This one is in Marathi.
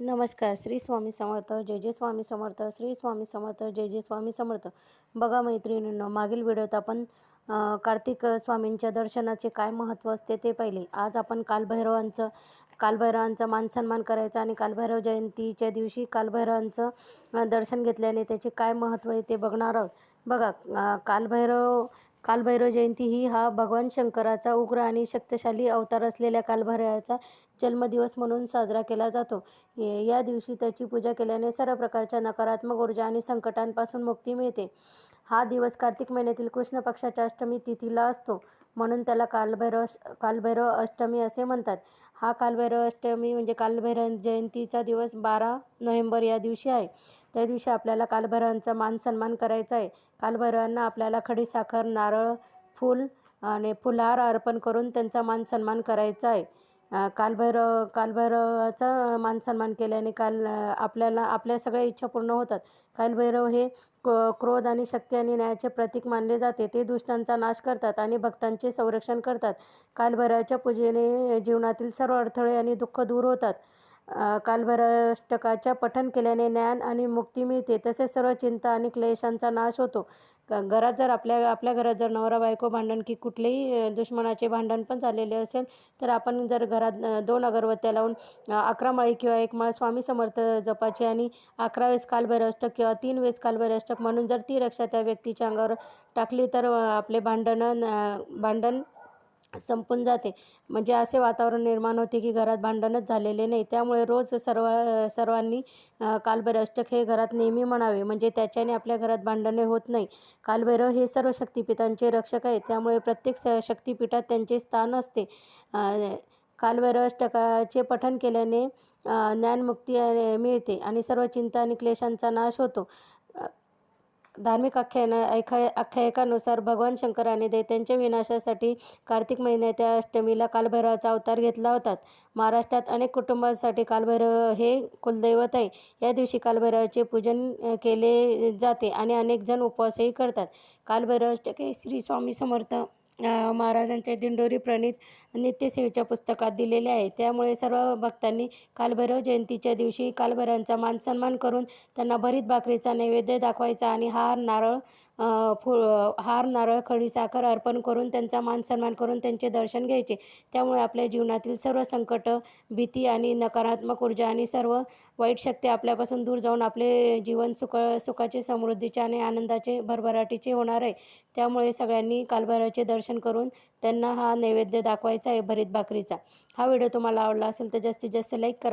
नमस्कार. श्री स्वामी समर्थ. जय जय स्वामी समर्थ. श्री स्वामी समर्थ. जय जय स्वामी समर्थ. बघा मैत्रिणींनो, मागील व्हिडिओत आपण कार्तिक स्वामींच्या दर्शनाचे काय महत्त्व असते ते पाहिले. आज आपण कालभैरवांचा मानसन्मान करायचा आणि कालभैरव जयंतीच्या दिवशी कालभैरवांचं दर्शन घेतल्याने त्याचे काय महत्त्व आहे ते बघणार आहोत. बघा, कालभैरव जयंती हा भगवान शंकराचा उग्र आणि शक्तिशाली अवतार असलेल्या कालभैरवाचा जन्मदिवस म्हणून साजरा केला जातो. या दिवशी त्याची पूजा केल्याने सर्व प्रकारच्या नकारात्मक ऊर्जा आणि संकटांपासून मुक्ती मिळते. हा दिवस कार्तिक महिन्यातील कृष्ण पक्षाच्या अष्टमी तिथीला असतो, म्हणून त्याला कालभैरव अष्टमी असे म्हणतात. हा कालभैरव अष्टमी म्हणजे कालभैरव जयंतीचा दिवस 12 नोव्हेंबर या दिवशी आहे. त्या दिवशी आपल्याला कालभैरवांचा मान सन्मान करायचा आहे. कालभैरवांना आपल्याला खडीसाखर, नारळ, फूल आणि फुलहार अर्पण करून त्यांचा मान सन्मान करायचा आहे. कालभैरवाचा मान सन्मान केल्याने आपल्याला आपल्या सगळ्या इच्छा पूर्ण होतात. कालभैरव हे क्रोध आणि शक्ती आणि न्यायाचे प्रतीक मानले जाते. ते दुष्टांचा नाश करतात आणि भक्तांचे संरक्षण करतात. कालभैरवाच्या पूजेने जीवनातील सर्व अडथळे आणि दुःख दूर होतात. कालभैरवाष्टकाच्या पठण केल्याने ज्ञान आणि मुक्ती मिळते. तसेच सर्व चिंता आणि क्लेशांचा नाश होतो. घरात जर आपल्या घरात जर नवरा बायको भांडण की कुठलेही दुश्मनाचे भांडण पण झालेले असेल, तर आपण जर घरात 2 अगरबत्त्या लावून 11 माळी किंवा 1 माळ स्वामी समर्थ जपाची आणि 11 वेळेस कालभैरवाष्टक किंवा 3 वेळेस कालभैरवाष्टक म्हणून जर ती रक्षा त्या व्यक्तीच्या अंगावर टाकली, तर आपले भांडण संपून जाते. म्हणजे असे वातावरण निर्माण होते की घरात भांडणच झालेले नाही. त्यामुळे रोज सर्वांनी कालभैरव अष्टक हे घरात नेहमी म्हणावे, म्हणजे त्याच्याने आपल्या घरात भांडणे होत नाही. कालभैरव हे सर्व शक्तिपीठांचे रक्षक आहेत, त्यामुळे प्रत्येक शक्तिपीठात त्यांचे स्थान असते. कालभैरव अष्टकाचे पठण केल्याने ज्ञानमुक्ती मिळते आणि सर्व चिंता आणि क्लेशांचा नाश होतो. धार्मिक आख्यायिकानुसार भगवान शंकराने दैत्यांच्या विनाशासाठी कार्तिक महिन्याच्या अष्टमीला कालभैरवाचा अवतार घेतला होता. महाराष्ट्रात अनेक कुटुंबांसाठी कालभैरव हे कुलदैवत आहे. या दिवशी कालभैरवाचे पूजन केले जाते आणि अनेक जण उपवासही करतात. कालभैरव अष्टक हे श्री स्वामी समर्थ महाराजांच्या दिंडोरी प्रणीत नित्यसेवेच्या पुस्तकात दिलेले आहे. त्यामुळे सर्व भक्तांनी कालभैरव जयंतीच्या दिवशी कालभैरवांचा मानसन्मान करून त्यांना भरीत भाकरीचा नैवेद्य दाखवायचा आणि हार, नारळ, खडीसाखर अर्पण करून त्यांचा मानसन्मान करून त्यांचे दर्शन घ्यायचे. त्यामुळे आपल्या जीवनातील सर्व संकट, भीती आणि नकारात्मक ऊर्जा आणि सर्व वाईट शक्ती आपल्यापासून दूर जाऊन आपले जीवन सुखाचे, समृद्धीचे आणि आनंदाचे, भरभराटीचे होणार आहे. त्यामुळे सगळ्यांनी कालभैरवाचे दर्शन करून त्यांना हा नैवेद्य दाखवायचा आहे भरीत भाकरीचा. हा व्हिडिओ तुम्हाला आवडला असेल तर जास्तीत जास्त लाईक करा.